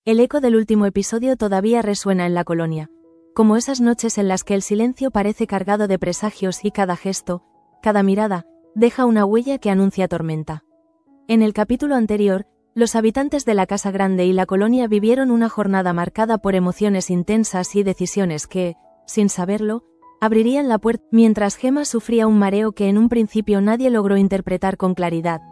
El eco del último episodio todavía resuena en la colonia, como esas noches en las que el silencio parece cargado de presagios y cada gesto, cada mirada, deja una huella que anuncia tormenta. En el capítulo anterior, los habitantes de la Casa Grande y la colonia vivieron una jornada marcada por emociones intensas y decisiones que, sin saberlo, abrirían la puerta, mientras Gemma sufría un mareo que en un principio nadie logró interpretar con claridad.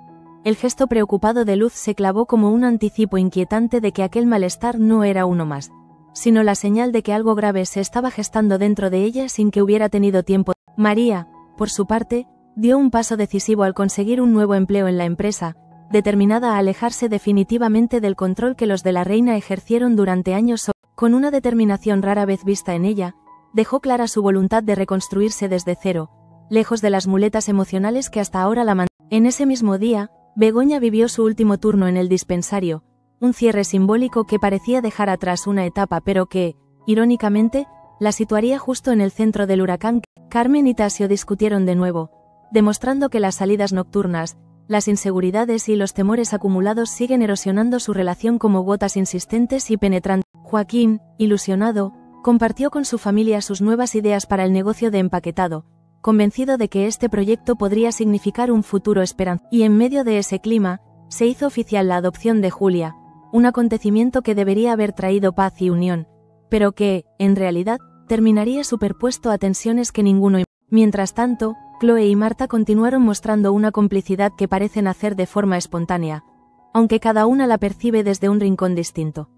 El gesto preocupado de Luz se clavó como un anticipo inquietante de que aquel malestar no era uno más, sino la señal de que algo grave se estaba gestando dentro de ella sin que hubiera tenido tiempo. María, por su parte, dio un paso decisivo al conseguir un nuevo empleo en la empresa, determinada a alejarse definitivamente del control que los de la reina ejercieron durante años. Con una determinación rara vez vista en ella, dejó clara su voluntad de reconstruirse desde cero, lejos de las muletas emocionales que hasta ahora la mantenían. En ese mismo día, Begoña vivió su último turno en el dispensario, un cierre simbólico que parecía dejar atrás una etapa pero que, irónicamente, la situaría justo en el centro del huracán. Carmen y Tasio discutieron de nuevo, demostrando que las salidas nocturnas, las inseguridades y los temores acumulados siguen erosionando su relación como gotas insistentes y penetrantes. Joaquín, ilusionado, compartió con su familia sus nuevas ideas para el negocio de empaquetado, convencido de que este proyecto podría significar un futuro esperanzador. Y en medio de ese clima, se hizo oficial la adopción de Julia, un acontecimiento que debería haber traído paz y unión, pero que, en realidad, terminaría superpuesto a tensiones que ninguno. Mientras tanto, Chloe y Marta continuaron mostrando una complicidad que parece nacer de forma espontánea, aunque cada una la percibe desde un rincón distinto.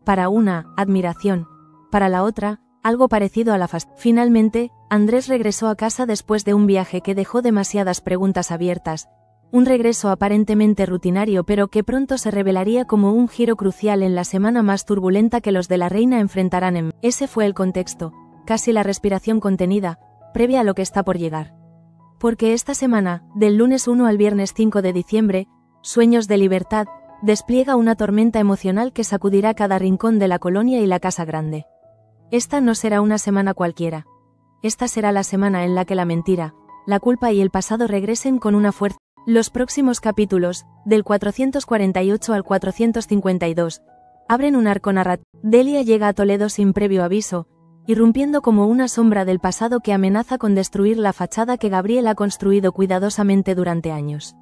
Para una, admiración; para la otra, algo parecido a la fastidio. Finalmente, Andrés regresó a casa después de un viaje que dejó demasiadas preguntas abiertas, un regreso aparentemente rutinario pero que pronto se revelaría como un giro crucial en la semana más turbulenta que los de la reina enfrentarán. Ese fue el contexto, casi la respiración contenida, previa a lo que está por llegar. Porque esta semana, del lunes 1 al viernes 5 de diciembre, Sueños de Libertad, despliega una tormenta emocional que sacudirá cada rincón de la colonia y la Casa Grande. Esta no será una semana cualquiera. Esta será la semana en la que la mentira, la culpa y el pasado regresen con una fuerza. Los próximos capítulos, del 448 al 452, abren un arco narrativo. Delia llega a Toledo sin previo aviso, irrumpiendo como una sombra del pasado que amenaza con destruir la fachada que Gabriel ha construido cuidadosamente durante años.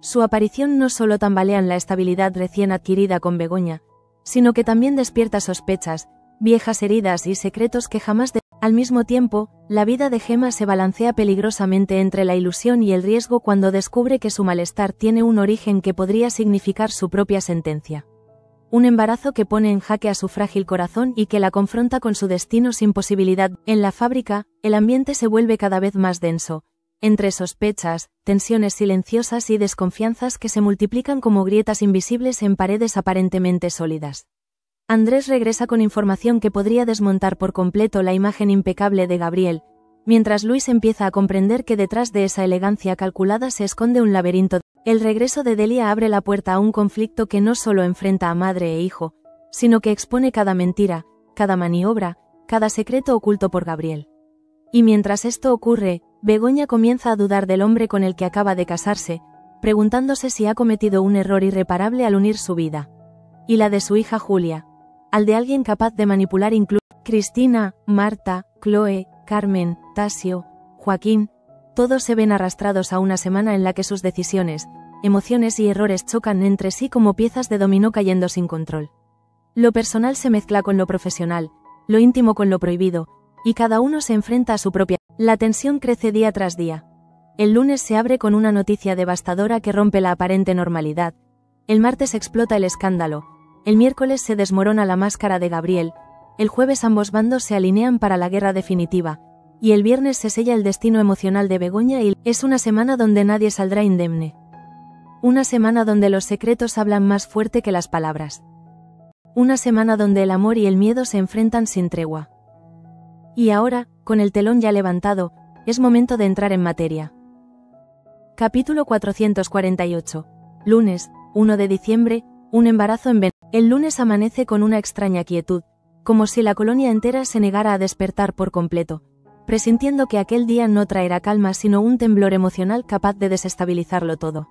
Su aparición no solo tambalean la estabilidad recién adquirida con Begoña, sino que también despierta sospechas, viejas heridas y secretos que jamás. Al mismo tiempo, la vida de Gemma se balancea peligrosamente entre la ilusión y el riesgo cuando descubre que su malestar tiene un origen que podría significar su propia sentencia. Un embarazo que pone en jaque a su frágil corazón y que la confronta con su destino sin posibilidad. En la fábrica, el ambiente se vuelve cada vez más denso, entre sospechas, tensiones silenciosas y desconfianzas que se multiplican como grietas invisibles en paredes aparentemente sólidas. Andrés regresa con información que podría desmontar por completo la imagen impecable de Gabriel, mientras Luis empieza a comprender que detrás de esa elegancia calculada se esconde un laberinto. El regreso de Delia abre la puerta a un conflicto que no solo enfrenta a madre e hijo, sino que expone cada mentira, cada maniobra, cada secreto oculto por Gabriel. Y mientras esto ocurre, Begoña comienza a dudar del hombre con el que acaba de casarse, preguntándose si ha cometido un error irreparable al unir su vida y la de su hija Julia, al de alguien capaz de manipular incluso. Cristina, Marta, Chloe, Carmen, Tasio, Joaquín, todos se ven arrastrados a una semana en la que sus decisiones, emociones y errores chocan entre sí como piezas de dominó cayendo sin control. Lo personal se mezcla con lo profesional, lo íntimo con lo prohibido, y cada uno se enfrenta a su propia. La tensión crece día tras día. El lunes se abre con una noticia devastadora que rompe la aparente normalidad. El martes explota el escándalo. El miércoles se desmorona la máscara de Gabriel, el jueves ambos bandos se alinean para la guerra definitiva, y el viernes se sella el destino emocional de Begoña y es una semana donde nadie saldrá indemne. Una semana donde los secretos hablan más fuerte que las palabras. Una semana donde el amor y el miedo se enfrentan sin tregua. Y ahora, con el telón ya levantado, es momento de entrar en materia. Capítulo 448. Lunes, 1 de diciembre, un embarazo en El lunes amanece con una extraña quietud, como si la colonia entera se negara a despertar por completo, presintiendo que aquel día no traerá calma sino un temblor emocional capaz de desestabilizarlo todo.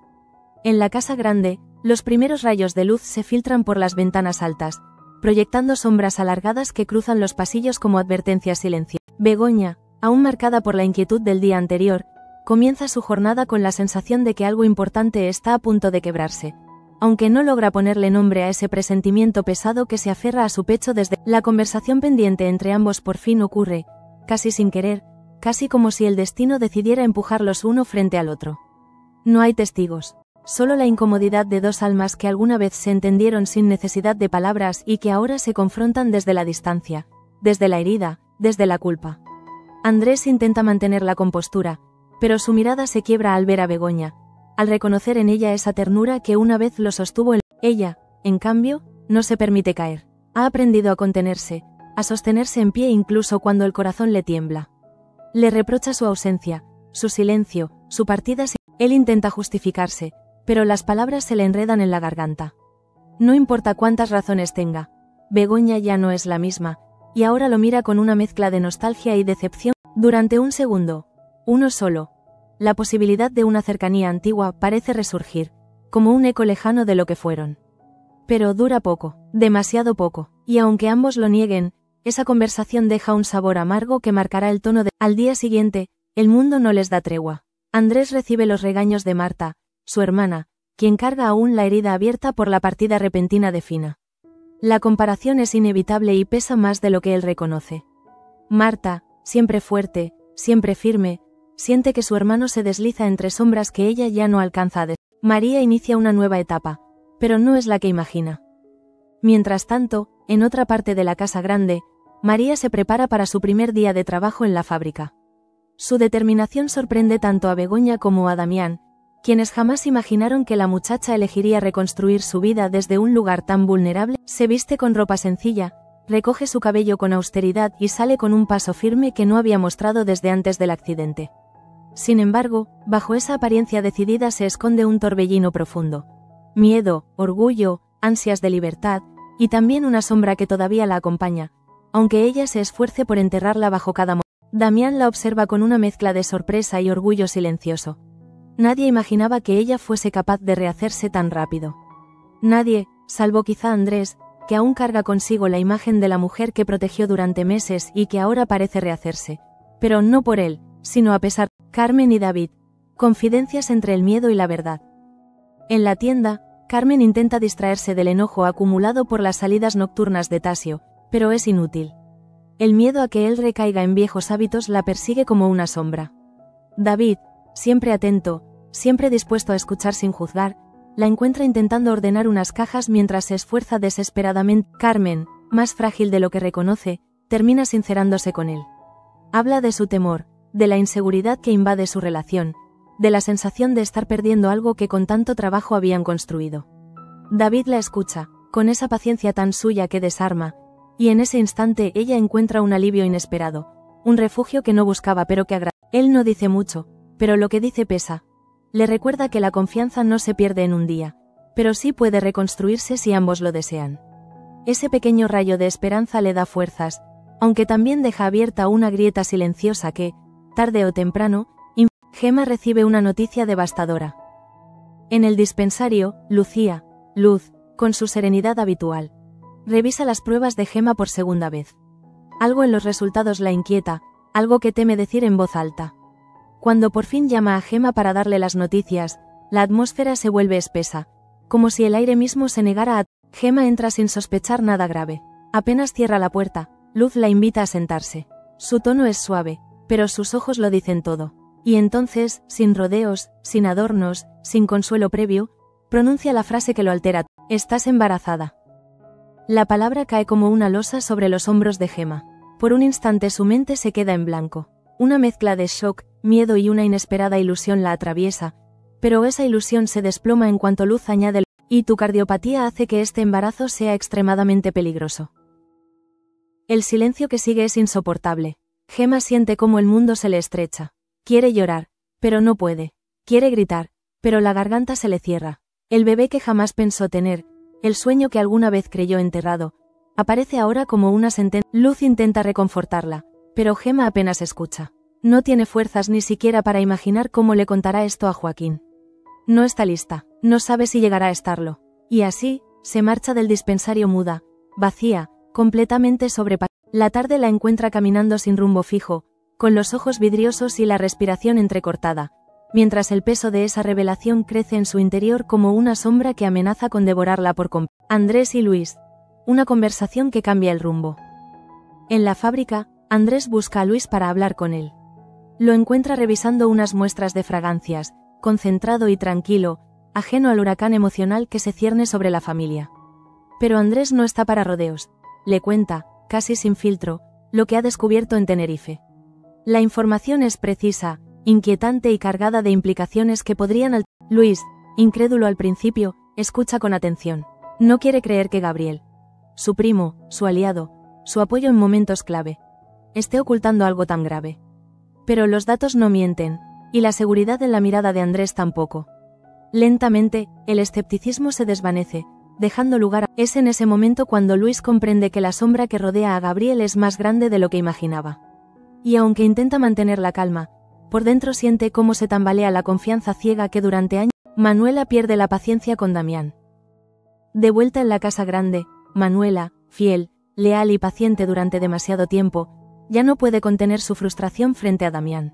En la Casa Grande, los primeros rayos de luz se filtran por las ventanas altas, proyectando sombras alargadas que cruzan los pasillos como advertencias silenciosas. Begoña, aún marcada por la inquietud del día anterior, comienza su jornada con la sensación de que algo importante está a punto de quebrarse, aunque no logra ponerle nombre a ese presentimiento pesado que se aferra a su pecho desde la conversación pendiente entre ambos por fin ocurre, casi sin querer, casi como si el destino decidiera empujarlos uno frente al otro. No hay testigos, solo la incomodidad de dos almas que alguna vez se entendieron sin necesidad de palabras y que ahora se confrontan desde la distancia, desde la herida, desde la culpa. Andrés intenta mantener la compostura, pero su mirada se quiebra al ver a Begoña, al reconocer en ella esa ternura que una vez lo sostuvo en ella. En cambio, no se permite caer. Ha aprendido a contenerse, a sostenerse en pie incluso cuando el corazón le tiembla. Le reprocha su ausencia, su silencio, su partida. Él intenta justificarse, pero las palabras se le enredan en la garganta. No importa cuántas razones tenga, Begoña ya no es la misma, y ahora lo mira con una mezcla de nostalgia y decepción. Durante un segundo, uno solo, la posibilidad de una cercanía antigua parece resurgir, como un eco lejano de lo que fueron. Pero dura poco, demasiado poco, y aunque ambos lo nieguen, esa conversación deja un sabor amargo que marcará el tono de... Al día siguiente, el mundo no les da tregua. Andrés recibe los regaños de Marta, su hermana, quien carga aún la herida abierta por la partida repentina de Fina. La comparación es inevitable y pesa más de lo que él reconoce. Marta, siempre fuerte, siempre firme, siente que su hermano se desliza entre sombras que ella ya no alcanza a María inicia una nueva etapa, pero no es la que imagina. Mientras tanto, en otra parte de la casa grande, María se prepara para su primer día de trabajo en la fábrica. Su determinación sorprende tanto a Begoña como a Damián, quienes jamás imaginaron que la muchacha elegiría reconstruir su vida desde un lugar tan vulnerable. Se viste con ropa sencilla, recoge su cabello con austeridad y sale con un paso firme que no había mostrado desde antes del accidente. Sin embargo, bajo esa apariencia decidida se esconde un torbellino profundo. Miedo, orgullo, ansias de libertad, y también una sombra que todavía la acompaña, aunque ella se esfuerce por enterrarla bajo cada momento. Damián la observa con una mezcla de sorpresa y orgullo silencioso. Nadie imaginaba que ella fuese capaz de rehacerse tan rápido. Nadie, salvo quizá Andrés, que aún carga consigo la imagen de la mujer que protegió durante meses y que ahora parece rehacerse. Pero no por él, sino a pesar. Carmen y David. Confidencias entre el miedo y la verdad. En la tienda, Carmen intenta distraerse del enojo acumulado por las salidas nocturnas de Tasio, pero es inútil. El miedo a que él recaiga en viejos hábitos la persigue como una sombra. David, siempre atento, siempre dispuesto a escuchar sin juzgar, la encuentra intentando ordenar unas cajas mientras se esfuerza desesperadamente. Carmen, más frágil de lo que reconoce, termina sincerándose con él. Habla de su temor, de la inseguridad que invade su relación, de la sensación de estar perdiendo algo que con tanto trabajo habían construido. David la escucha, con esa paciencia tan suya que desarma, y en ese instante ella encuentra un alivio inesperado, un refugio que no buscaba pero que agrada. Él no dice mucho, pero lo que dice pesa. Le recuerda que la confianza no se pierde en un día, pero sí puede reconstruirse si ambos lo desean. Ese pequeño rayo de esperanza le da fuerzas, aunque también deja abierta una grieta silenciosa que, tarde o temprano, Gema recibe una noticia devastadora. En el dispensario, Lucía, Luz, con su serenidad habitual, revisa las pruebas de Gema por segunda vez. Algo en los resultados la inquieta, algo que teme decir en voz alta. Cuando por fin llama a Gema para darle las noticias, la atmósfera se vuelve espesa, como si el aire mismo se negara a... Gema entra sin sospechar nada grave. Apenas cierra la puerta, Luz la invita a sentarse. Su tono es suave, pero sus ojos lo dicen todo. Y entonces, sin rodeos, sin adornos, sin consuelo previo, pronuncia la frase que lo altera. Estás embarazada. La palabra cae como una losa sobre los hombros de Gema. Por un instante su mente se queda en blanco. Una mezcla de shock, miedo y una inesperada ilusión la atraviesa, pero esa ilusión se desploma en cuanto Luz añade y tu cardiopatía hace que este embarazo sea extremadamente peligroso. El silencio que sigue es insoportable. Gema siente cómo el mundo se le estrecha. Quiere llorar, pero no puede. Quiere gritar, pero la garganta se le cierra. El bebé que jamás pensó tener, el sueño que alguna vez creyó enterrado, aparece ahora como una sentencia. Luz intenta reconfortarla, pero Gema apenas escucha. No tiene fuerzas ni siquiera para imaginar cómo le contará esto a Joaquín. No está lista, no sabe si llegará a estarlo. Y así, se marcha del dispensario muda, vacía, completamente sobrepasada. La tarde la encuentra caminando sin rumbo fijo, con los ojos vidriosos y la respiración entrecortada, mientras el peso de esa revelación crece en su interior como una sombra que amenaza con devorarla por completo. Andrés y Luis. Una conversación que cambia el rumbo. En la fábrica, Andrés busca a Luis para hablar con él. Lo encuentra revisando unas muestras de fragancias, concentrado y tranquilo, ajeno al huracán emocional que se cierne sobre la familia. Pero Andrés no está para rodeos. Le cuenta, casi sin filtro, lo que ha descubierto en Tenerife. La información es precisa, inquietante y cargada de implicaciones que podrían Luis, incrédulo al principio, escucha con atención. No quiere creer que Gabriel, su primo, su aliado, su apoyo en momentos clave, esté ocultando algo tan grave. Pero los datos no mienten, y la seguridad en la mirada de Andrés tampoco. Lentamente, el escepticismo se desvanece, dejando lugar a... Es en ese momento cuando Luis comprende que la sombra que rodea a Gabriel es más grande de lo que imaginaba. Y aunque intenta mantener la calma, por dentro siente cómo se tambalea la confianza ciega que durante años... Manuela pierde la paciencia con Damián. De vuelta en la casa grande, Manuela, fiel, leal y paciente durante demasiado tiempo, ya no puede contener su frustración frente a Damián.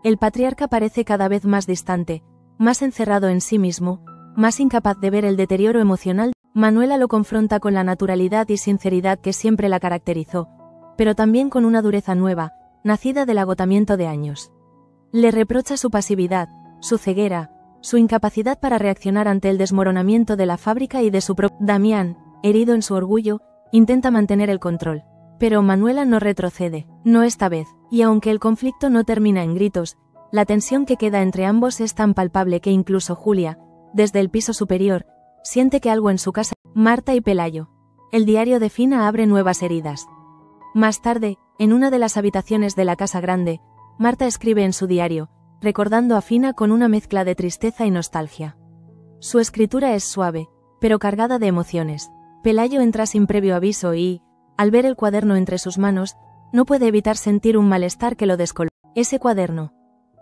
El patriarca parece cada vez más distante, más encerrado en sí mismo, más incapaz de ver el deterioro emocional. Manuela lo confronta con la naturalidad y sinceridad que siempre la caracterizó, pero también con una dureza nueva, nacida del agotamiento de años. Le reprocha su pasividad, su ceguera, su incapacidad para reaccionar ante el desmoronamiento de la fábrica y de su propio... Damián, herido en su orgullo, intenta mantener el control. Pero Manuela no retrocede, no esta vez, y aunque el conflicto no termina en gritos, la tensión que queda entre ambos es tan palpable que incluso Julia, desde el piso superior, siente que algo en su casa... Marta y Pelayo. El diario de Fina abre nuevas heridas. Más tarde, en una de las habitaciones de la casa grande, Marta escribe en su diario, recordando a Fina con una mezcla de tristeza y nostalgia. Su escritura es suave, pero cargada de emociones. Pelayo entra sin previo aviso y, al ver el cuaderno entre sus manos, no puede evitar sentir un malestar que lo descoloca. Ese cuaderno,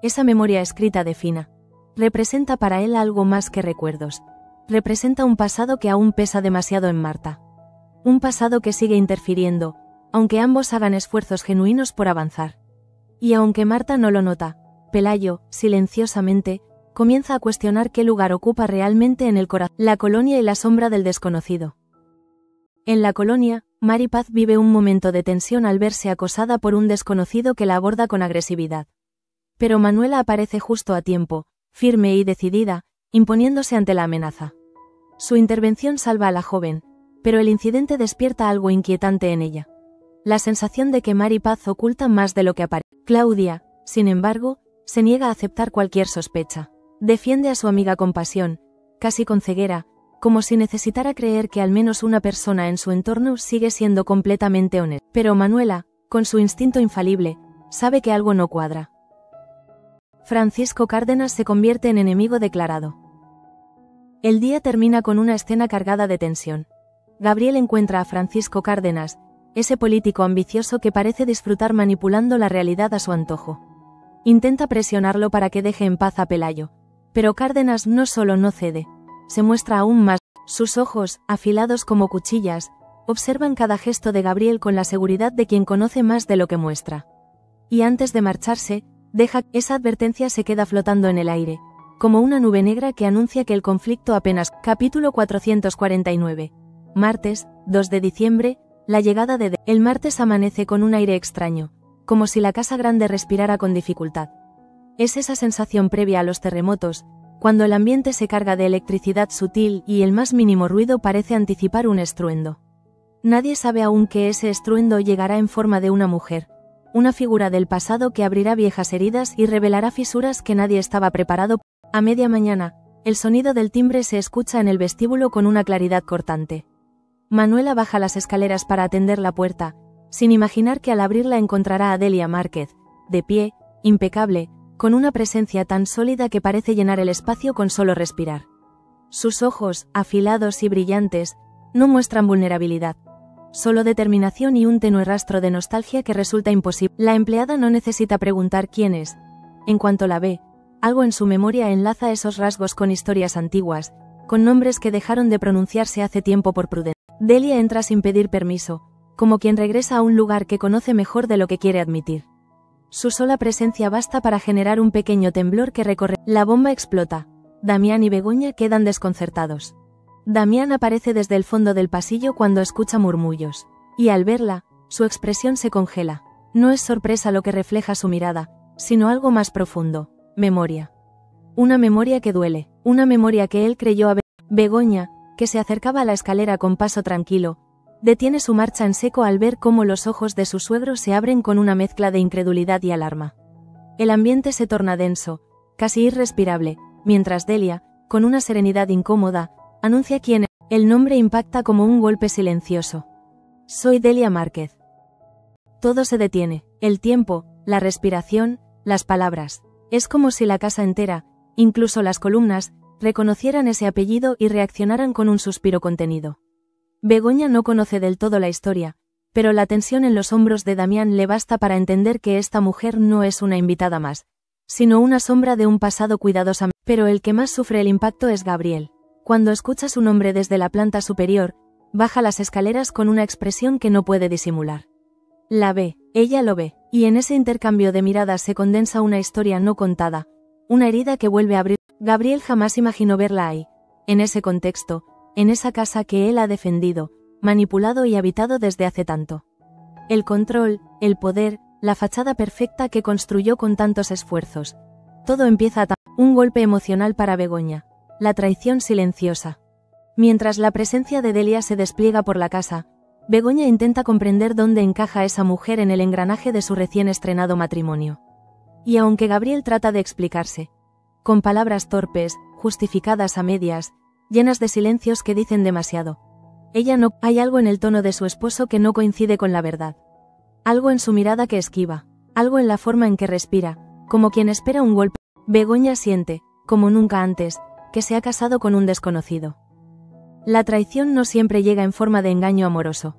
esa memoria escrita de Fina, representa para él algo más que recuerdos. Representa un pasado que aún pesa demasiado en Marta. Un pasado que sigue interfiriendo, aunque ambos hagan esfuerzos genuinos por avanzar. Y aunque Marta no lo nota, Pelayo, silenciosamente, comienza a cuestionar qué lugar ocupa realmente en el corazón. La colonia y la sombra del desconocido. En la colonia, Mari Paz vive un momento de tensión al verse acosada por un desconocido que la aborda con agresividad. Pero Manuela aparece justo a tiempo, firme y decidida, imponiéndose ante la amenaza. Su intervención salva a la joven, pero el incidente despierta algo inquietante en ella. La sensación de que Mari Paz oculta más de lo que aparece. Claudia, sin embargo, se niega a aceptar cualquier sospecha. Defiende a su amiga con pasión, casi con ceguera, como si necesitara creer que al menos una persona en su entorno sigue siendo completamente honesta. Pero Manuela, con su instinto infalible, sabe que algo no cuadra. Francisco Cárdenas se convierte en enemigo declarado. El día termina con una escena cargada de tensión. Gabriel encuentra a Francisco Cárdenas, ese político ambicioso que parece disfrutar manipulando la realidad a su antojo. Intenta presionarlo para que deje en paz a Pelayo, pero Cárdenas no solo no cede, se muestra aún más. Sus ojos, afilados como cuchillas, observan cada gesto de Gabriel con la seguridad de quien conoce más de lo que muestra. Y antes de marcharse, esa advertencia se queda flotando en el aire, como una nube negra que anuncia que el conflicto apenas... Capítulo 449. Martes, 2 de diciembre, la llegada de... El martes amanece con un aire extraño, como si la casa grande respirara con dificultad. Es esa sensación previa a los terremotos, cuando el ambiente se carga de electricidad sutil y el más mínimo ruido parece anticipar un estruendo. Nadie sabe aún que ese estruendo llegará en forma de una mujer, una figura del pasado que abrirá viejas heridas y revelará fisuras que nadie estaba preparado. A media mañana, el sonido del timbre se escucha en el vestíbulo con una claridad cortante. Manuela baja las escaleras para atender la puerta, sin imaginar que al abrirla encontrará a Delia Márquez, de pie, impecable, con una presencia tan sólida que parece llenar el espacio con solo respirar. Sus ojos, afilados y brillantes, no muestran vulnerabilidad, solo determinación y un tenue rastro de nostalgia que resulta imposible. La empleada no necesita preguntar quién es. En cuanto la ve, algo en su memoria enlaza esos rasgos con historias antiguas, con nombres que dejaron de pronunciarse hace tiempo por prudencia. Delia entra sin pedir permiso, como quien regresa a un lugar que conoce mejor de lo que quiere admitir. Su sola presencia basta para generar un pequeño temblor que recorre. La bomba explota. Damián y Begoña quedan desconcertados. Damián aparece desde el fondo del pasillo cuando escucha murmullos. Y al verla, su expresión se congela. No es sorpresa lo que refleja su mirada, sino algo más profundo: memoria. Una memoria que duele, una memoria que él creyó haber. Begoña, que se acercaba a la escalera con paso tranquilo, detiene su marcha en seco al ver cómo los ojos de su suegro se abren con una mezcla de incredulidad y alarma. El ambiente se torna denso, casi irrespirable, mientras Delia, con una serenidad incómoda, anuncia quién es. El nombre impacta como un golpe silencioso. Soy Delia Márquez. Todo se detiene, el tiempo, la respiración, las palabras. Es como si la casa entera, incluso las columnas, reconocieran ese apellido y reaccionaran con un suspiro contenido. Begoña no conoce del todo la historia, pero la tensión en los hombros de Damián le basta para entender que esta mujer no es una invitada más, sino una sombra de un pasado cuidadosamente. Pero el que más sufre el impacto es Gabriel. Cuando escucha su nombre desde la planta superior, baja las escaleras con una expresión que no puede disimular. La ve, ella lo ve, y en ese intercambio de miradas se condensa una historia no contada, una herida que vuelve a abrir. Gabriel jamás imaginó verla ahí, en ese contexto, en esa casa que él ha defendido, manipulado y habitado desde hace tanto. El control, el poder, la fachada perfecta que construyó con tantos esfuerzos. Todo empieza a un golpe emocional para Begoña, la traición silenciosa. Mientras la presencia de Delia se despliega por la casa, Begoña intenta comprender dónde encaja esa mujer en el engranaje de su recién estrenado matrimonio. Y aunque Gabriel trata de explicarse, con palabras torpes, justificadas a medias, llenas de silencios que dicen demasiado, ella no. Hay algo en el tono de su esposo que no coincide con la verdad. Algo en su mirada que esquiva, algo en la forma en que respira, como quien espera un golpe. Begoña siente, como nunca antes, que se ha casado con un desconocido. La traición no siempre llega en forma de engaño amoroso.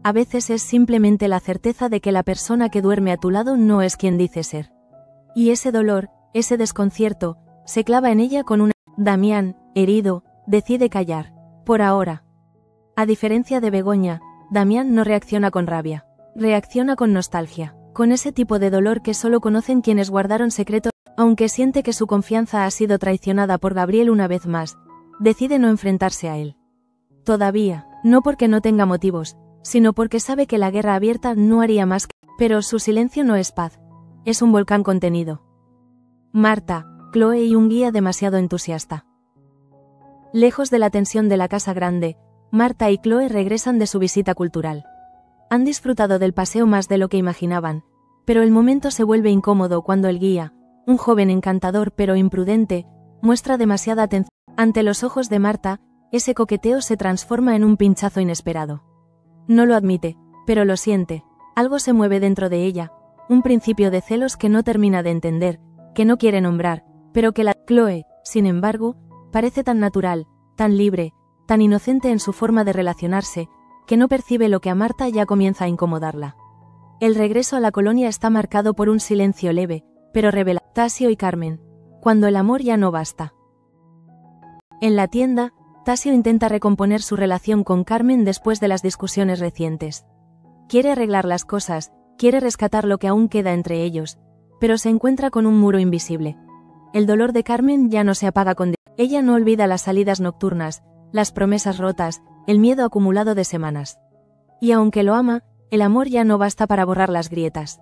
A veces es simplemente la certeza de que la persona que duerme a tu lado no es quien dice ser. Y ese dolor, ese desconcierto, se clava en ella con una. Damián, herido, decide callar. Por ahora. A diferencia de Begoña, Damián no reacciona con rabia. Reacciona con nostalgia. Con ese tipo de dolor que solo conocen quienes guardaron secretos. Aunque siente que su confianza ha sido traicionada por Gabriel una vez más, decide no enfrentarse a él. Todavía, no porque no tenga motivos, sino porque sabe que la guerra abierta no haría más que. Pero su silencio no es paz. Es un volcán contenido. Marta, Chloe y un guía demasiado entusiasta. Lejos de la tensión de la casa grande, Marta y Chloe regresan de su visita cultural. Han disfrutado del paseo más de lo que imaginaban, pero el momento se vuelve incómodo cuando el guía, un joven encantador pero imprudente, muestra demasiada atención. Ante los ojos de Marta, ese coqueteo se transforma en un pinchazo inesperado. No lo admite, pero lo siente. Algo se mueve dentro de ella, un principio de celos que no termina de entender, que no quiere nombrar, pero que la. Chloe, sin embargo, parece tan natural, tan libre, tan inocente en su forma de relacionarse, que no percibe lo que a Marta ya comienza a incomodarla. El regreso a la colonia está marcado por un silencio leve, pero revela. Tasio y Carmen. Cuando el amor ya no basta. En la tienda, Tasio intenta recomponer su relación con Carmen después de las discusiones recientes. Quiere arreglar las cosas, quiere rescatar lo que aún queda entre ellos, pero se encuentra con un muro invisible. El dolor de Carmen ya no se apaga con. Ella no olvida las salidas nocturnas, las promesas rotas, el miedo acumulado de semanas. Y aunque lo ama, el amor ya no basta para borrar las grietas.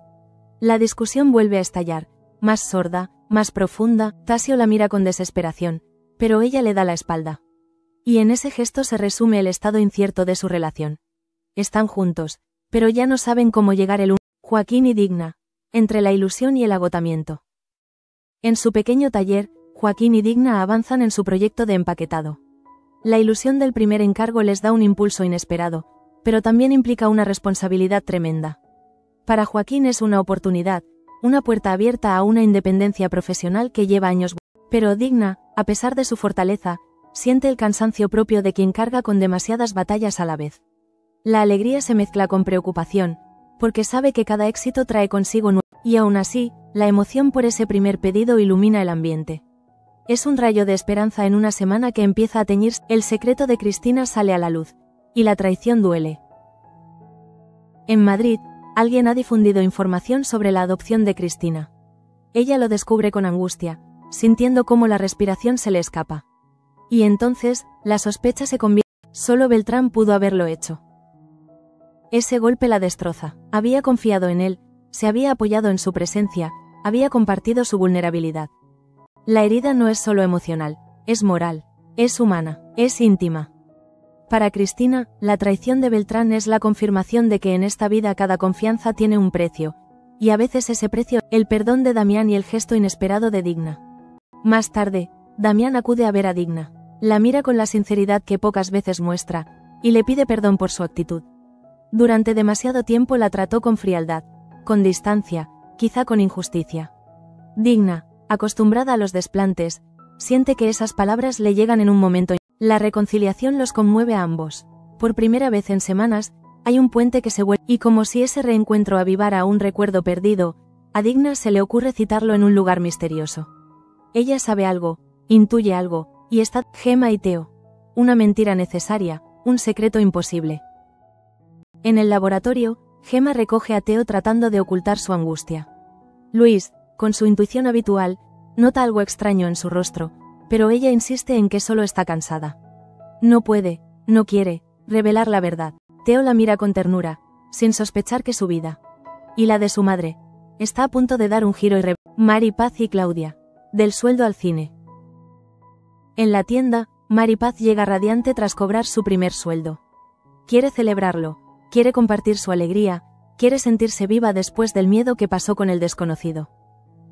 La discusión vuelve a estallar, más sorda, más profunda. Tasio la mira con desesperación, pero ella le da la espalda. Y en ese gesto se resume el estado incierto de su relación. Están juntos, pero ya no saben cómo llegar el uno. Joaquín y Digna, entre la ilusión y el agotamiento. En su pequeño taller, Joaquín y Digna avanzan en su proyecto de empaquetado. La ilusión del primer encargo les da un impulso inesperado, pero también implica una responsabilidad tremenda. Para Joaquín es una oportunidad, una puerta abierta a una independencia profesional que lleva años. Pero Digna, a pesar de su fortaleza, siente el cansancio propio de quien carga con demasiadas batallas a la vez. La alegría se mezcla con preocupación, porque sabe que cada éxito trae consigo y aún así, la emoción por ese primer pedido ilumina el ambiente. Es un rayo de esperanza en una semana que empieza a teñirse. El secreto de Cristina sale a la luz, Y la traición duele. En Madrid, alguien ha difundido información sobre la adopción de Cristina. Ella lo descubre con angustia, sintiendo cómo la respiración se le escapa. Y entonces, la sospecha se convierte. Solo Beltrán pudo haberlo hecho. Ese golpe la destroza. Había confiado en él, se había apoyado en su presencia, había compartido su vulnerabilidad. La herida no es solo emocional, es moral, es humana, es íntima. Para Cristina, la traición de Beltrán es la confirmación de que en esta vida cada confianza tiene un precio, y a veces ese precio, el perdón de Damián y el gesto inesperado de Digna. Más tarde, Damián acude a ver a Digna, la mira con la sinceridad que pocas veces muestra, y le pide perdón por su actitud. Durante demasiado tiempo la trató con frialdad, con distancia, quizá con injusticia. Digna, acostumbrada a los desplantes, siente que esas palabras le llegan en un momento. La reconciliación los conmueve a ambos. Por primera vez en semanas, hay un puente que se vuelve, y como si ese reencuentro avivara un recuerdo perdido, a Digna se le ocurre citarlo en un lugar misterioso. Ella sabe algo, intuye algo, y está Gemma y Teo. Una mentira necesaria, un secreto imposible. En el laboratorio, Gemma recoge a Teo tratando de ocultar su angustia. Luis, con su intuición habitual, nota algo extraño en su rostro, pero ella insiste en que solo está cansada. No puede, no quiere, revelar la verdad. Teo la mira con ternura, sin sospechar que su vida, y la de su madre, está a punto de dar un giro Mari Paz y Claudia, del sueldo al cine. En la tienda, Mari Paz llega radiante tras cobrar su primer sueldo. Quiere celebrarlo, quiere compartir su alegría, quiere sentirse viva después del miedo que pasó con el desconocido.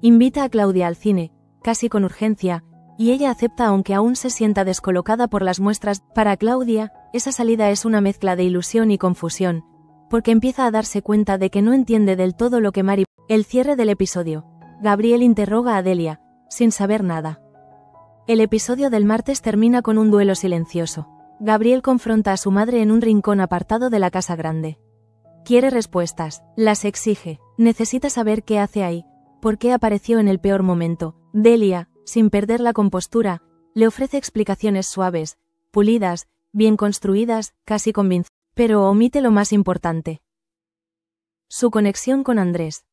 Invita a Claudia al cine, casi con urgencia, y ella acepta aunque aún se sienta descolocada por las muestras. Para Claudia, esa salida es una mezcla de ilusión y confusión, porque empieza a darse cuenta de que no entiende del todo lo que Mari... El cierre del episodio. Gabriel interroga a Delia, sin saber nada. El episodio del martes termina con un duelo silencioso. Gabriel confronta a su madre en un rincón apartado de la casa grande. Quiere respuestas, las exige, necesita saber qué hace ahí, por qué apareció en el peor momento. Delia, sin perder la compostura, le ofrece explicaciones suaves, pulidas, bien construidas, casi convincentes, pero omite lo más importante. Su conexión con Andrés.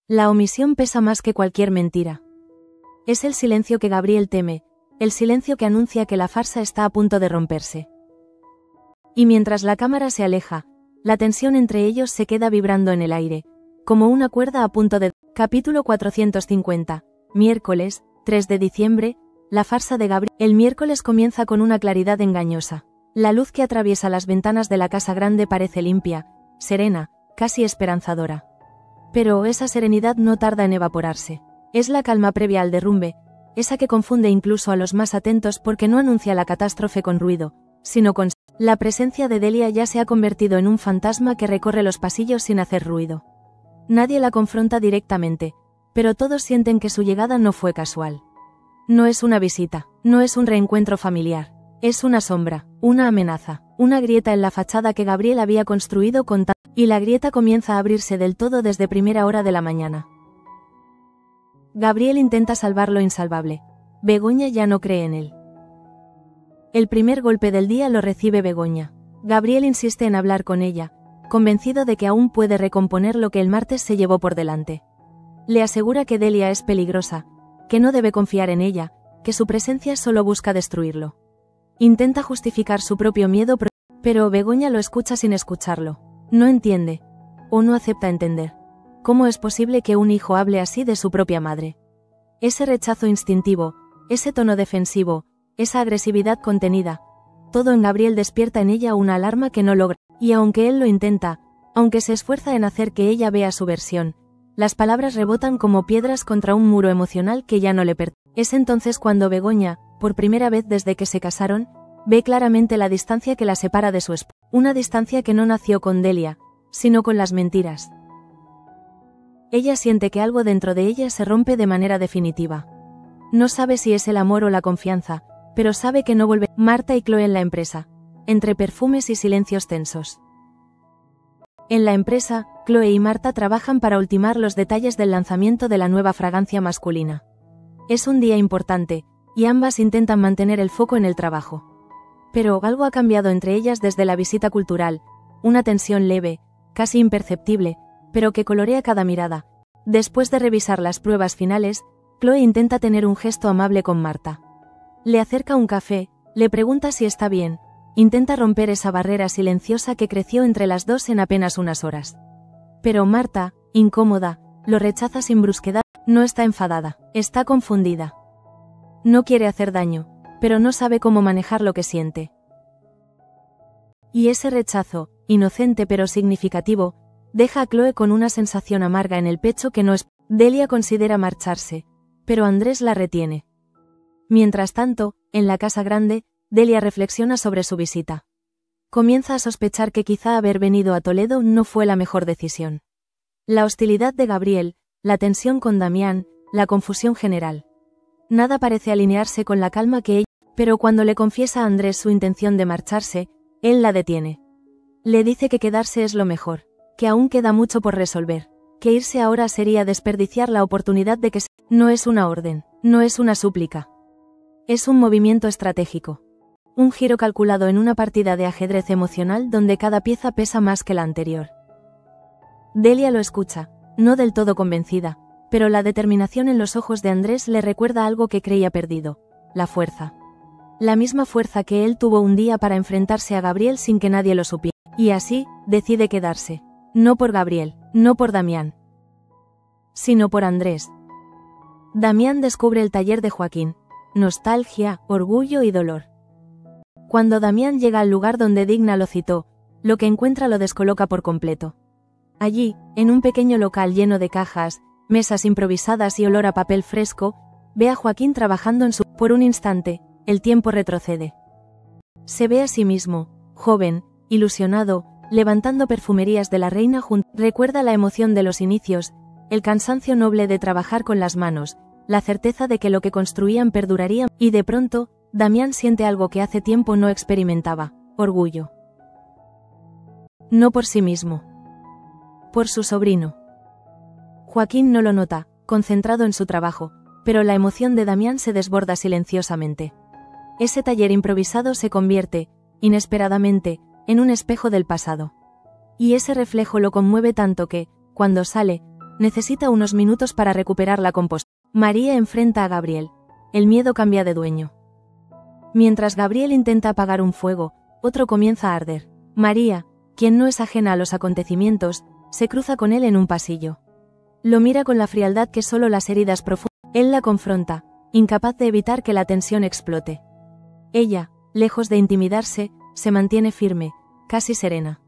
La omisión pesa más que cualquier mentira. Es el silencio que Gabriel teme, el silencio que anuncia que la farsa está a punto de romperse. Y mientras la cámara se aleja, la tensión entre ellos se queda vibrando en el aire, como una cuerda a punto de... Capítulo 450. Miércoles, 3 de diciembre, la farsa de Gabriel. El miércoles comienza con una claridad engañosa. La luz que atraviesa las ventanas de la casa grande parece limpia, serena, casi esperanzadora. Pero esa serenidad no tarda en evaporarse. Es la calma previa al derrumbe, esa que confunde incluso a los más atentos porque no anuncia la catástrofe con ruido, sino con... La presencia de Delia ya se ha convertido en un fantasma que recorre los pasillos sin hacer ruido. Nadie la confronta directamente, pero todos sienten que su llegada no fue casual. No es una visita, no es un reencuentro familiar, es una sombra, una amenaza, una grieta en la fachada que Gabriel había construido con tan... Y la grieta comienza a abrirse del todo desde primera hora de la mañana. Gabriel intenta salvar lo insalvable. Begoña ya no cree en él. El primer golpe del día lo recibe Begoña. Gabriel insiste en hablar con ella, convencido de que aún puede recomponer lo que el martes se llevó por delante. Le asegura que Delia es peligrosa, que no debe confiar en ella, que su presencia solo busca destruirlo. Intenta justificar su propio miedo, pero Begoña lo escucha sin escucharlo. No entiende, o no acepta entender. ¿Cómo es posible que un hijo hable así de su propia madre? Ese rechazo instintivo, ese tono defensivo, esa agresividad contenida, todo en Gabriel despierta en ella una alarma que no logra, y aunque él lo intenta, aunque se esfuerza en hacer que ella vea su versión, las palabras rebotan como piedras contra un muro emocional que ya no le pertenece. Es entonces cuando Begoña, por primera vez desde que se casaron, ve claramente la distancia que la separa de su esposo, una distancia que no nació con Delia, sino con las mentiras. Ella siente que algo dentro de ella se rompe de manera definitiva. No sabe si es el amor o la confianza, pero sabe que no vuelve. Marta y Chloe en la empresa, entre perfumes y silencios tensos. En la empresa, Chloe y Marta trabajan para ultimar los detalles del lanzamiento de la nueva fragancia masculina. Es un día importante, y ambas intentan mantener el foco en el trabajo. Pero algo ha cambiado entre ellas desde la visita cultural, una tensión leve, casi imperceptible, pero que colorea cada mirada. Después de revisar las pruebas finales, Chloe intenta tener un gesto amable con Marta. Le acerca un café, le pregunta si está bien, intenta romper esa barrera silenciosa que creció entre las dos en apenas unas horas. Pero Marta, incómoda, lo rechaza sin brusquedad. No está enfadada, está confundida. No quiere hacer daño, pero no sabe cómo manejar lo que siente. Y ese rechazo, inocente pero significativo, deja a Chloe con una sensación amarga en el pecho que no es. Delia considera marcharse, pero Andrés la retiene. Mientras tanto, en la casa grande, Delia reflexiona sobre su visita. Comienza a sospechar que quizá haber venido a Toledo no fue la mejor decisión. La hostilidad de Gabriel, la tensión con Damián, la confusión general. Nada parece alinearse con la calma que ella, pero cuando le confiesa a Andrés su intención de marcharse, él la detiene. Le dice que quedarse es lo mejor, que aún queda mucho por resolver, que irse ahora sería desperdiciar la oportunidad de que no es una orden, no es una súplica. Es un movimiento estratégico. Un giro calculado en una partida de ajedrez emocional donde cada pieza pesa más que la anterior. Delia lo escucha, no del todo convencida, pero la determinación en los ojos de Andrés le recuerda algo que creía perdido, la fuerza. La misma fuerza que él tuvo un día para enfrentarse a Gabriel sin que nadie lo supiera. Y así, decide quedarse. No por Gabriel, no por Damián, sino por Andrés. Damián descubre el taller de Joaquín. Nostalgia, orgullo y dolor. Cuando Damián llega al lugar donde Digna lo citó, lo que encuentra lo descoloca por completo. Allí, en un pequeño local lleno de cajas, mesas improvisadas y olor a papel fresco, ve a Joaquín trabajando en su... Por un instante, el tiempo retrocede. Se ve a sí mismo, joven, ilusionado, levantando perfumerías de la reina junto. Recuerda la emoción de los inicios, el cansancio noble de trabajar con las manos, la certeza de que lo que construían perduraría, y de pronto, Damián siente algo que hace tiempo no experimentaba, orgullo. No por sí mismo. Por su sobrino. Joaquín no lo nota, concentrado en su trabajo, pero la emoción de Damián se desborda silenciosamente. Ese taller improvisado se convierte, inesperadamente, en un espejo del pasado. Y ese reflejo lo conmueve tanto que, cuando sale, necesita unos minutos para recuperar la compostura. María enfrenta a Gabriel. El miedo cambia de dueño. Mientras Gabriel intenta apagar un fuego, otro comienza a arder. María, quien no es ajena a los acontecimientos, se cruza con él en un pasillo. Lo mira con la frialdad que solo las heridas profundas. Él la confronta, incapaz de evitar que la tensión explote. Ella, lejos de intimidarse, se mantiene firme, casi serena.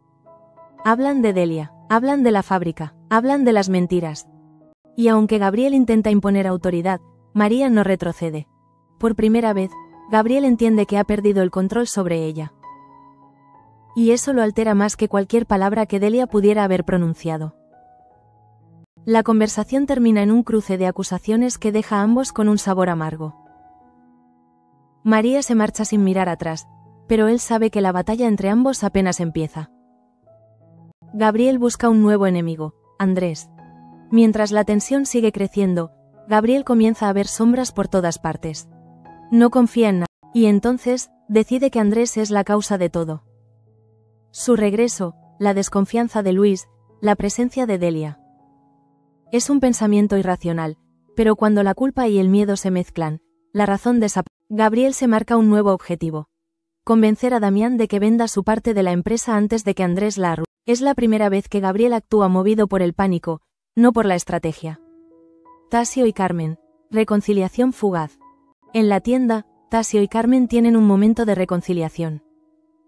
Hablan de Delia, hablan de la fábrica, hablan de las mentiras. Y aunque Gabriel intenta imponer autoridad, María no retrocede. Por primera vez, Gabriel entiende que ha perdido el control sobre ella. Y eso lo altera más que cualquier palabra que Delia pudiera haber pronunciado. La conversación termina en un cruce de acusaciones que deja a ambos con un sabor amargo. María se marcha sin mirar atrás, pero él sabe que la batalla entre ambos apenas empieza. Gabriel busca un nuevo enemigo, Andrés. Mientras la tensión sigue creciendo, Gabriel comienza a ver sombras por todas partes. No confía en nada, y entonces, decide que Andrés es la causa de todo. Su regreso, la desconfianza de Luis, la presencia de Delia. Es un pensamiento irracional, pero cuando la culpa y el miedo se mezclan, la razón desaparece. Gabriel se marca un nuevo objetivo. Convencer a Damián de que venda su parte de la empresa antes de que Andrés la arruine. Es la primera vez que Gabriel actúa movido por el pánico, no por la estrategia. Tasio y Carmen. Reconciliación fugaz. En la tienda, Tasio y Carmen tienen un momento de reconciliación.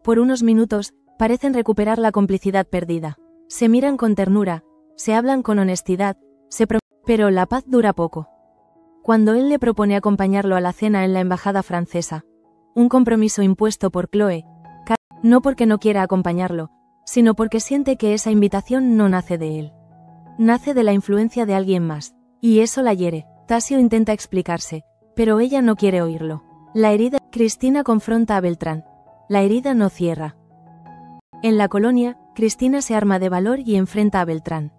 Por unos minutos, parecen recuperar la complicidad perdida. Se miran con ternura, se hablan con honestidad, pero la paz dura poco. Cuando él le propone acompañarlo a la cena en la embajada francesa, un compromiso impuesto por Chloe, no porque no quiera acompañarlo, sino porque siente que esa invitación no nace de él. Nace de la influencia de alguien más, y eso la hiere. Tasio intenta explicarse, pero ella no quiere oírlo. La herida. Cristina confronta a Beltrán. La herida no cierra. En la colonia, Cristina se arma de valor y enfrenta a Beltrán.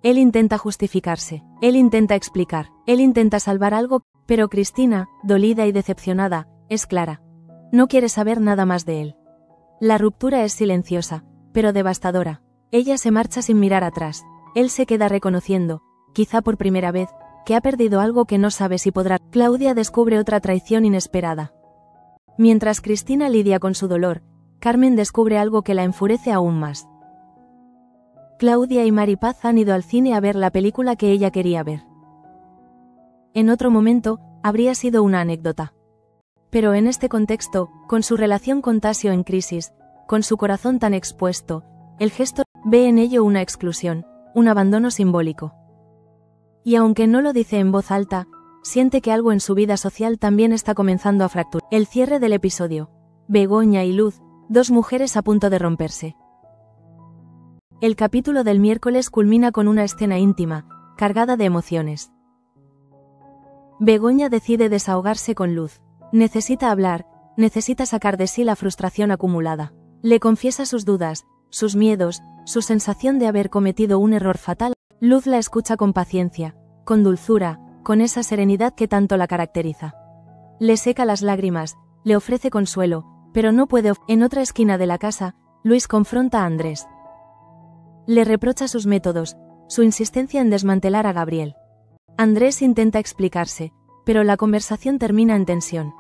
Él intenta justificarse, él intenta explicar, él intenta salvar algo, pero Cristina, dolida y decepcionada, es clara. No quiere saber nada más de él. La ruptura es silenciosa, pero devastadora. Ella se marcha sin mirar atrás. Él se queda reconociendo, quizá por primera vez, que ha perdido algo que no sabe si podrá. Claudia descubre otra traición inesperada. Mientras Cristina lidia con su dolor, Carmen descubre algo que la enfurece aún más. Claudia y Maripaz han ido al cine a ver la película que ella quería ver. En otro momento, habría sido una anécdota. Pero en este contexto, con su relación con Tasio en crisis, con su corazón tan expuesto, el gesto ve en ello una exclusión, un abandono simbólico. Y aunque no lo dice en voz alta, siente que algo en su vida social también está comenzando a fracturar. El cierre del episodio. Begoña y Luz, dos mujeres a punto de romperse. El capítulo del miércoles culmina con una escena íntima, cargada de emociones. Begoña decide desahogarse con Luz. Necesita hablar, necesita sacar de sí la frustración acumulada. Le confiesa sus dudas, sus miedos, su sensación de haber cometido un error fatal. Luz la escucha con paciencia, con dulzura, con esa serenidad que tanto la caracteriza. Le seca las lágrimas, le ofrece consuelo, pero no puede. En otra esquina de la casa, Luis confronta a Andrés. Le reprocha sus métodos, su insistencia en desmantelar a Gabriel. Andrés intenta explicarse, pero la conversación termina en tensión.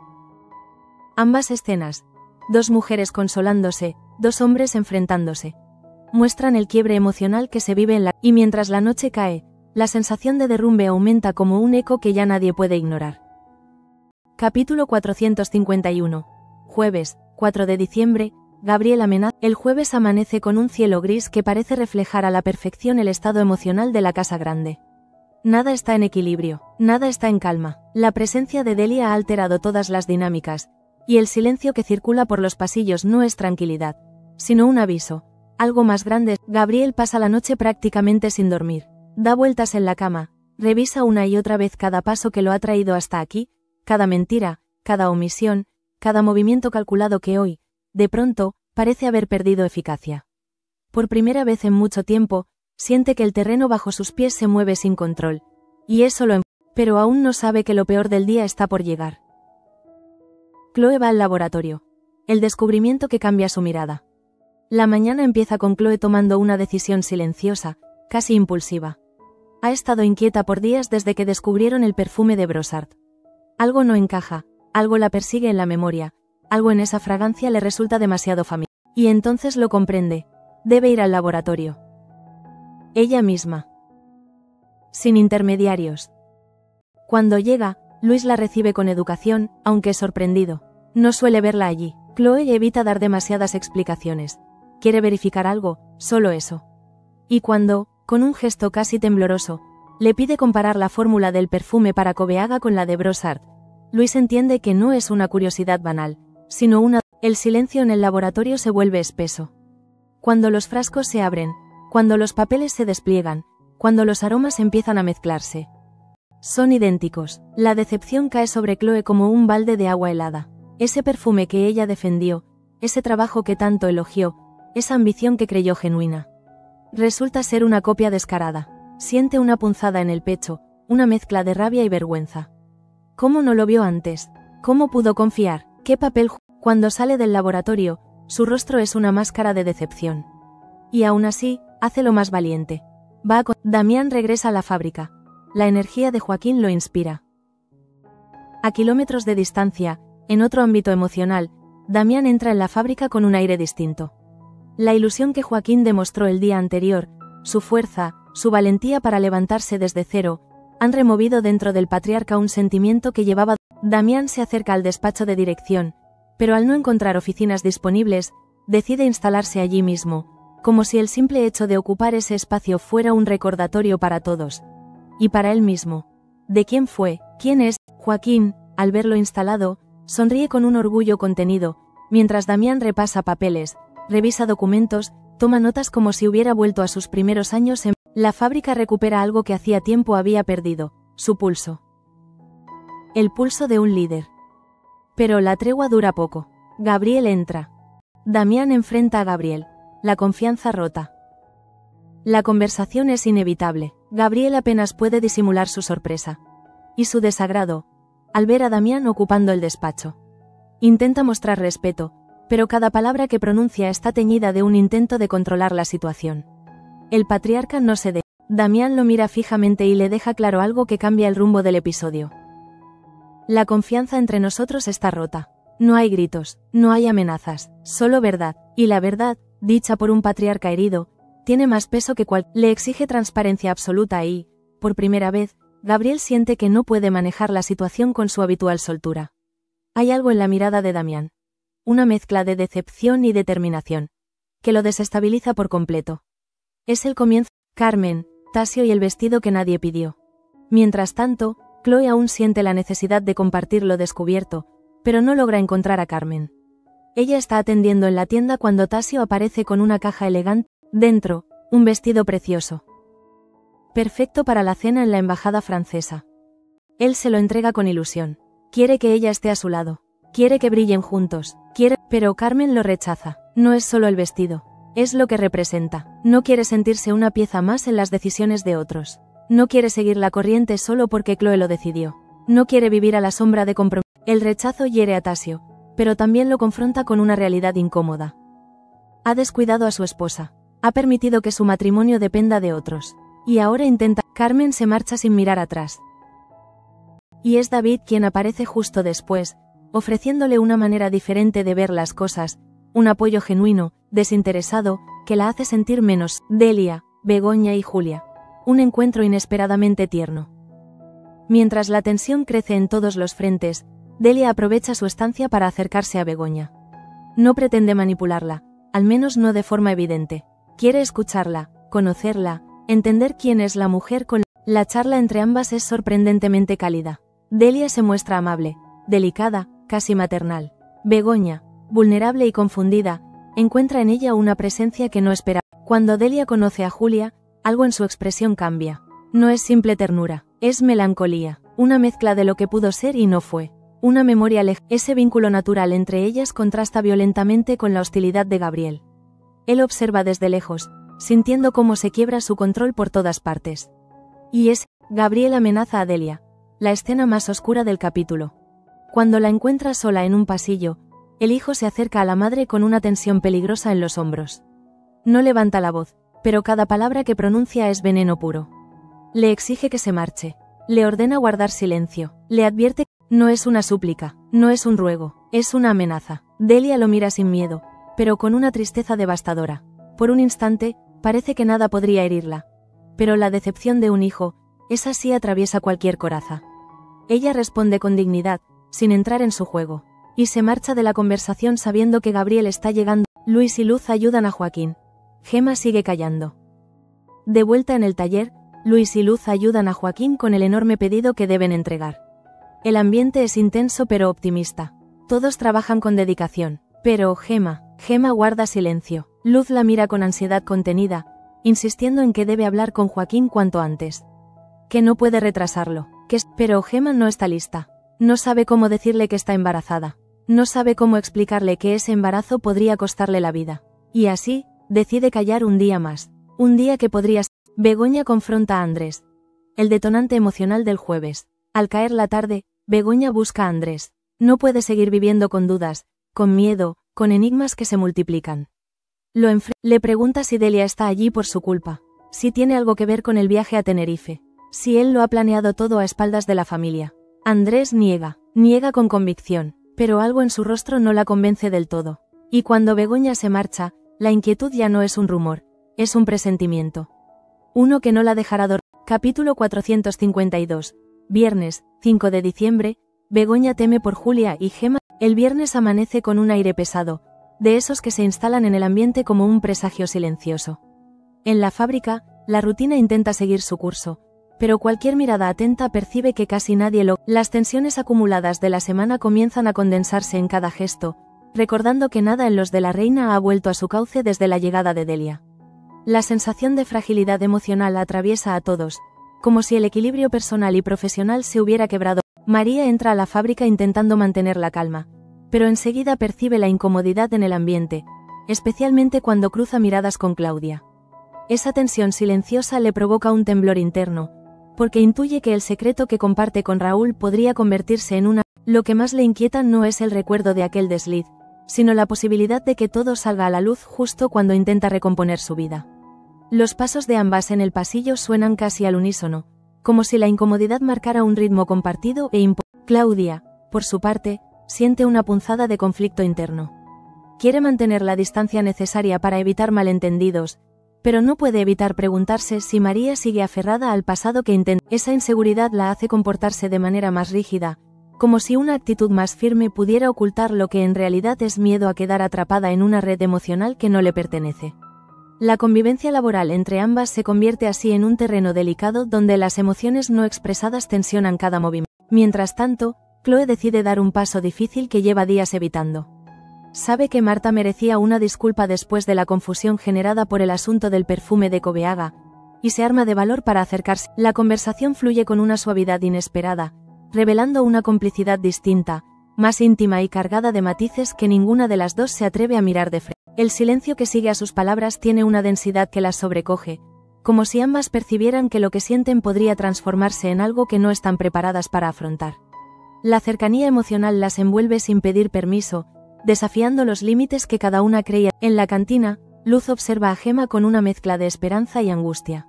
Ambas escenas, dos mujeres consolándose, dos hombres enfrentándose, muestran el quiebre emocional que se vive y mientras la noche cae, la sensación de derrumbe aumenta como un eco que ya nadie puede ignorar. Capítulo 451. Jueves, 4 de diciembre, Gabriel amenaza. El jueves amanece con un cielo gris que parece reflejar a la perfección el estado emocional de la casa grande. Nada está en equilibrio, nada está en calma. La presencia de Delia ha alterado todas las dinámicas, y el silencio que circula por los pasillos no es tranquilidad, sino un aviso. Algo más grande. Gabriel pasa la noche prácticamente sin dormir. Da vueltas en la cama, revisa una y otra vez cada paso que lo ha traído hasta aquí, cada mentira, cada omisión, cada movimiento calculado que hoy, de pronto, parece haber perdido eficacia. Por primera vez en mucho tiempo, siente que el terreno bajo sus pies se mueve sin control, y eso pero aún no sabe que lo peor del día está por llegar. Chloe va al laboratorio. El descubrimiento que cambia su mirada. La mañana empieza con Chloe tomando una decisión silenciosa, casi impulsiva. Ha estado inquieta por días desde que descubrieron el perfume de Brossard. Algo no encaja, algo la persigue en la memoria, algo en esa fragancia le resulta demasiado familiar. Y entonces lo comprende. Debe ir al laboratorio. Ella misma. Sin intermediarios. Cuando llega, Luis la recibe con educación, aunque sorprendido. No suele verla allí. Chloe evita dar demasiadas explicaciones. Quiere verificar algo, solo eso. Y cuando, con un gesto casi tembloroso, le pide comparar la fórmula del perfume para Cobeaga con la de Brossard, Luis entiende que no es una curiosidad banal, sino una. El silencio en el laboratorio se vuelve espeso. Cuando los frascos se abren, cuando los papeles se despliegan, cuando los aromas empiezan a mezclarse. Son idénticos. La decepción cae sobre Chloe como un balde de agua helada. Ese perfume que ella defendió, ese trabajo que tanto elogió, esa ambición que creyó genuina. Resulta ser una copia descarada. Siente una punzada en el pecho, una mezcla de rabia y vergüenza. ¿Cómo no lo vio antes? ¿Cómo pudo confiar? ¿Qué papel? Cuando sale del laboratorio, su rostro es una máscara de decepción. Y aún así, hace lo más valiente. Damián regresa a la fábrica. La energía de Joaquín lo inspira. A kilómetros de distancia, en otro ámbito emocional, Damián entra en la fábrica con un aire distinto. La ilusión que Joaquín demostró el día anterior, su fuerza, su valentía para levantarse desde cero, han removido dentro del patriarca un sentimiento que llevaba. Damián se acerca al despacho de dirección, pero al no encontrar oficinas disponibles, decide instalarse allí mismo, como si el simple hecho de ocupar ese espacio fuera un recordatorio para todos. Y para él mismo. ¿De quién fue? ¿Quién es? Joaquín, al verlo instalado, sonríe con un orgullo contenido, mientras Damián repasa papeles, revisa documentos, toma notas como si hubiera vuelto a sus primeros años en. La fábrica recupera algo que hacía tiempo había perdido, su pulso. El pulso de un líder. Pero la tregua dura poco. Gabriel entra. Damián enfrenta a Gabriel. La confianza rota. La conversación es inevitable. Gabriel apenas puede disimular su sorpresa. Y su desagrado, al ver a Damián ocupando el despacho. Intenta mostrar respeto, pero cada palabra que pronuncia está teñida de un intento de controlar la situación. El patriarca no cede. Damián lo mira fijamente y le deja claro algo que cambia el rumbo del episodio. La confianza entre nosotros está rota. No hay gritos, no hay amenazas, solo verdad, y la verdad, dicha por un patriarca herido, tiene más peso que le exige transparencia absoluta y, por primera vez, Gabriel siente que no puede manejar la situación con su habitual soltura. Hay algo en la mirada de Damián. Una mezcla de decepción y determinación, que lo desestabiliza por completo. Es el comienzo. Carmen, Tasio y el vestido que nadie pidió. Mientras tanto, Chloe aún siente la necesidad de compartir lo descubierto, pero no logra encontrar a Carmen. Ella está atendiendo en la tienda cuando Tasio aparece con una caja elegante. Dentro, un vestido precioso. Perfecto para la cena en la embajada francesa. Él se lo entrega con ilusión. Quiere que ella esté a su lado. Quiere que brillen juntos. Pero Carmen lo rechaza. No es solo el vestido. Es lo que representa. No quiere sentirse una pieza más en las decisiones de otros. No quiere seguir la corriente solo porque Chloe lo decidió. No quiere vivir a la sombra de compromiso. El rechazo hiere a Tasio, pero también lo confronta con una realidad incómoda. Ha descuidado a su esposa. Ha permitido que su matrimonio dependa de otros. Y ahora intenta. Carmen se marcha sin mirar atrás. Y es David quien aparece justo después, ofreciéndole una manera diferente de ver las cosas, un apoyo genuino, desinteresado, que la hace sentir menos. Delia, Begoña y Julia. Un encuentro inesperadamente tierno. Mientras la tensión crece en todos los frentes, Delia aprovecha su estancia para acercarse a Begoña. No pretende manipularla, al menos no de forma evidente. Quiere escucharla, conocerla, entender quién es la mujer con la charla entre ambas es sorprendentemente cálida. Delia se muestra amable, delicada, casi maternal. Begoña, vulnerable y confundida, encuentra en ella una presencia que no espera. Cuando Delia conoce a Julia, algo en su expresión cambia. No es simple ternura, es melancolía, una mezcla de lo que pudo ser y no fue. Una memoria lejana. Ese vínculo natural entre ellas contrasta violentamente con la hostilidad de Gabriel. Él observa desde lejos, sintiendo cómo se quiebra su control por todas partes. Y Gabriel amenaza a Delia, la escena más oscura del capítulo. Cuando la encuentra sola en un pasillo, el hijo se acerca a la madre con una tensión peligrosa en los hombros. No levanta la voz, pero cada palabra que pronuncia es veneno puro. Le exige que se marche. Le ordena guardar silencio. Le advierte. No es una súplica, no es un ruego, es una amenaza. Delia lo mira sin miedo, pero con una tristeza devastadora. Por un instante, parece que nada podría herirla. Pero la decepción de un hijo, esa sí atraviesa cualquier coraza. Ella responde con dignidad, sin entrar en su juego, y se marcha de la conversación sabiendo que Gabriel está llegando. Luis y Luz ayudan a Joaquín. Gemma sigue callando. De vuelta en el taller, Luis y Luz ayudan a Joaquín con el enorme pedido que deben entregar. El ambiente es intenso pero optimista. Todos trabajan con dedicación. Pero Gemma guarda silencio. Luz la mira con ansiedad contenida, insistiendo en que debe hablar con Joaquín cuanto antes. Que no puede retrasarlo. Pero Gemma no está lista. No sabe cómo decirle que está embarazada. No sabe cómo explicarle que ese embarazo podría costarle la vida. Y así, decide callar un día más. Un día que podría ser. Begoña confronta a Andrés. El detonante emocional del jueves. Al caer la tarde, Begoña busca a Andrés. No puede seguir viviendo con dudas, con miedo, con enigmas que se multiplican. Le pregunta si Delia está allí por su culpa, si tiene algo que ver con el viaje a Tenerife, si él lo ha planeado todo a espaldas de la familia. Andrés niega con convicción, pero algo en su rostro no la convence del todo. Y cuando Begoña se marcha, la inquietud ya no es un rumor, es un presentimiento. Uno que no la dejará dormir. Capítulo 452. Viernes, 5 de diciembre, Begoña teme por Julia y Gemma. El viernes amanece con un aire pesado, de esos que se instalan en el ambiente como un presagio silencioso. En la fábrica, la rutina intenta seguir su curso, pero cualquier mirada atenta percibe que casi nadie lo. Las tensiones acumuladas de la semana comienzan a condensarse en cada gesto, recordando que nada en los de la reina ha vuelto a su cauce desde la llegada de Delia. La sensación de fragilidad emocional atraviesa a todos, como si el equilibrio personal y profesional se hubiera quebrado. María entra a la fábrica intentando mantener la calma, pero enseguida percibe la incomodidad en el ambiente, especialmente cuando cruza miradas con Claudia. Esa tensión silenciosa le provoca un temblor interno, porque intuye que el secreto que comparte con Raúl podría convertirse en una. Lo que más le inquieta no es el recuerdo de aquel desliz, sino la posibilidad de que todo salga a la luz justo cuando intenta recomponer su vida. Los pasos de ambas en el pasillo suenan casi al unísono, como si la incomodidad marcara un ritmo compartido e impuesto. Claudia, por su parte, siente una punzada de conflicto interno. Quiere mantener la distancia necesaria para evitar malentendidos, pero no puede evitar preguntarse si María sigue aferrada al pasado que intenta. Esa inseguridad la hace comportarse de manera más rígida, como si una actitud más firme pudiera ocultar lo que en realidad es miedo a quedar atrapada en una red emocional que no le pertenece. La convivencia laboral entre ambas se convierte así en un terreno delicado donde las emociones no expresadas tensionan cada movimiento. Mientras tanto, Chloe decide dar un paso difícil que lleva días evitando. Sabe que Marta merecía una disculpa después de la confusión generada por el asunto del perfume de Cobeaga, y se arma de valor para acercarse. La conversación fluye con una suavidad inesperada, revelando una complicidad distinta, más íntima y cargada de matices que ninguna de las dos se atreve a mirar de frente. El silencio que sigue a sus palabras tiene una densidad que las sobrecoge, como si ambas percibieran que lo que sienten podría transformarse en algo que no están preparadas para afrontar. La cercanía emocional las envuelve sin pedir permiso, desafiando los límites que cada una creía. En la cantina, Luz observa a Gemma con una mezcla de esperanza y angustia.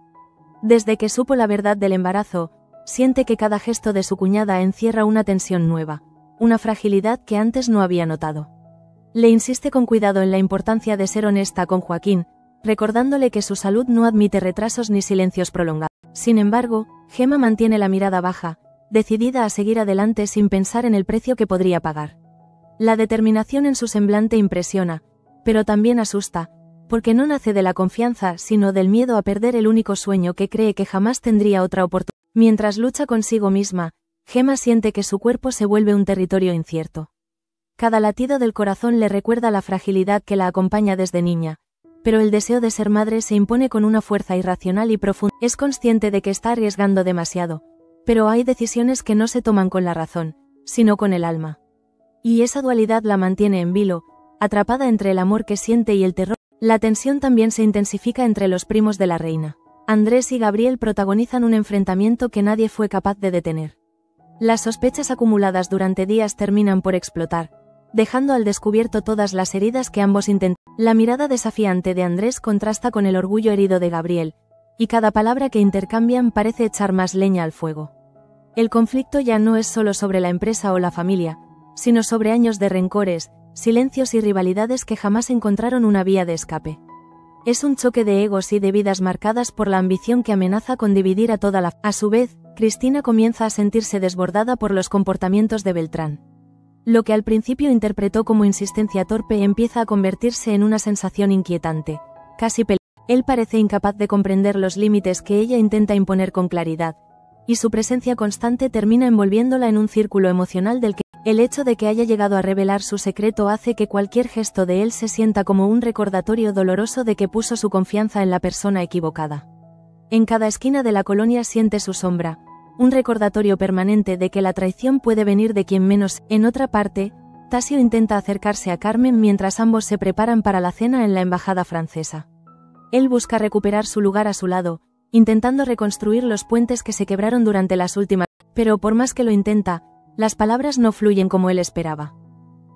Desde que supo la verdad del embarazo, siente que cada gesto de su cuñada encierra una tensión nueva, una fragilidad que antes no había notado. Le insiste con cuidado en la importancia de ser honesta con Joaquín, recordándole que su salud no admite retrasos ni silencios prolongados. Sin embargo, Gemma mantiene la mirada baja, decidida a seguir adelante sin pensar en el precio que podría pagar. La determinación en su semblante impresiona, pero también asusta, porque no nace de la confianza sino del miedo a perder el único sueño que cree que jamás tendría otra oportunidad. Mientras lucha consigo misma, Gemma siente que su cuerpo se vuelve un territorio incierto. Cada latido del corazón le recuerda la fragilidad que la acompaña desde niña, pero el deseo de ser madre se impone con una fuerza irracional y profunda. Es consciente de que está arriesgando demasiado, pero hay decisiones que no se toman con la razón, sino con el alma. Y esa dualidad la mantiene en vilo, atrapada entre el amor que siente y el terror. La tensión también se intensifica entre los primos de la reina. Andrés y Gabriel protagonizan un enfrentamiento que nadie fue capaz de detener. Las sospechas acumuladas durante días terminan por explotar, dejando al descubierto todas las heridas que ambos intentan. La mirada desafiante de Andrés contrasta con el orgullo herido de Gabriel, y cada palabra que intercambian parece echar más leña al fuego. El conflicto ya no es solo sobre la empresa o la familia, sino sobre años de rencores, silencios y rivalidades que jamás encontraron una vía de escape. Es un choque de egos y de vidas marcadas por la ambición que amenaza con dividir a toda la... A su vez, Cristina comienza a sentirse desbordada por los comportamientos de Beltrán. Lo que al principio interpretó como insistencia torpe empieza a convertirse en una sensación inquietante, casi peligrosa. Él parece incapaz de comprender los límites que ella intenta imponer con claridad, y su presencia constante termina envolviéndola en un círculo emocional del que el hecho de que haya llegado a revelar su secreto hace que cualquier gesto de él se sienta como un recordatorio doloroso de que puso su confianza en la persona equivocada. En cada esquina de la colonia siente su sombra, un recordatorio permanente de que la traición puede venir de quien menos. En otra parte, Tasio intenta acercarse a Carmen mientras ambos se preparan para la cena en la embajada francesa. Él busca recuperar su lugar a su lado, intentando reconstruir los puentes que se quebraron durante las últimas, pero por más que lo intenta, las palabras no fluyen como él esperaba.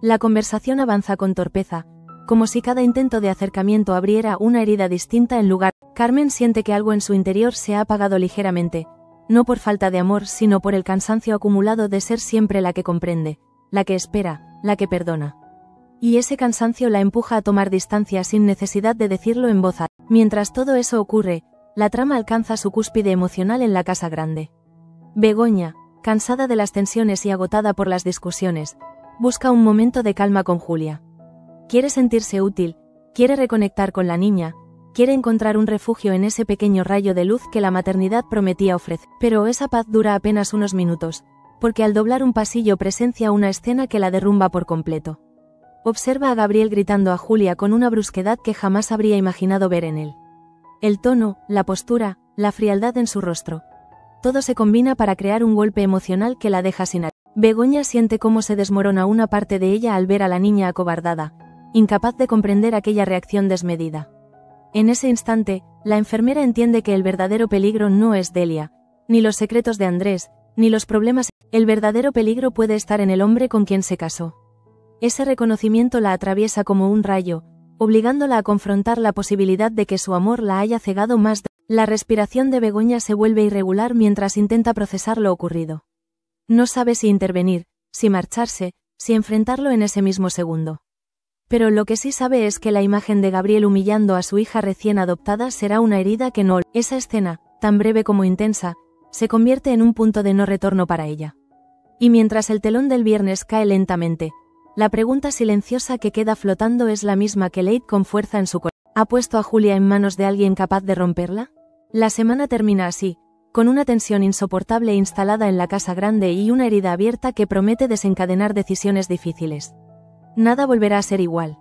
La conversación avanza con torpeza, como si cada intento de acercamiento abriera una herida distinta en lugar. Carmen siente que algo en su interior se ha apagado ligeramente, no por falta de amor sino por el cansancio acumulado de ser siempre la que comprende, la que espera, la que perdona. Y ese cansancio la empuja a tomar distancia sin necesidad de decirlo en voz alta. Mientras todo eso ocurre, la trama alcanza su cúspide emocional en la casa grande. Begoña, cansada de las tensiones y agotada por las discusiones, busca un momento de calma con Julia. Quiere sentirse útil, quiere reconectar con la niña, quiere encontrar un refugio en ese pequeño rayo de luz que la maternidad prometía ofrecer. Pero esa paz dura apenas unos minutos, porque al doblar un pasillo presencia una escena que la derrumba por completo. Observa a Gabriel gritando a Julia con una brusquedad que jamás habría imaginado ver en él. El tono, la postura, la frialdad en su rostro. Todo se combina para crear un golpe emocional que la deja sin aliento. Begoña siente cómo se desmorona una parte de ella al ver a la niña acobardada, incapaz de comprender aquella reacción desmedida. En ese instante, la enfermera entiende que el verdadero peligro no es Delia, ni los secretos de Andrés, ni los problemas. El verdadero peligro puede estar en el hombre con quien se casó. Ese reconocimiento la atraviesa como un rayo, obligándola a confrontar la posibilidad de que su amor la haya cegado más. La respiración de Begoña se vuelve irregular mientras intenta procesar lo ocurrido. No sabe si intervenir, si marcharse, si enfrentarlo en ese mismo segundo. Pero lo que sí sabe es que la imagen de Gabriel humillando a su hija recién adoptada será una herida que no. Esa escena, tan breve como intensa, se convierte en un punto de no retorno para ella. Y mientras el telón del viernes cae lentamente, la pregunta silenciosa que queda flotando es la misma que Leigh con fuerza en su corazón. ¿Ha puesto a Julia en manos de alguien capaz de romperla? La semana termina así, con una tensión insoportable instalada en la casa grande y una herida abierta que promete desencadenar decisiones difíciles. Nada volverá a ser igual.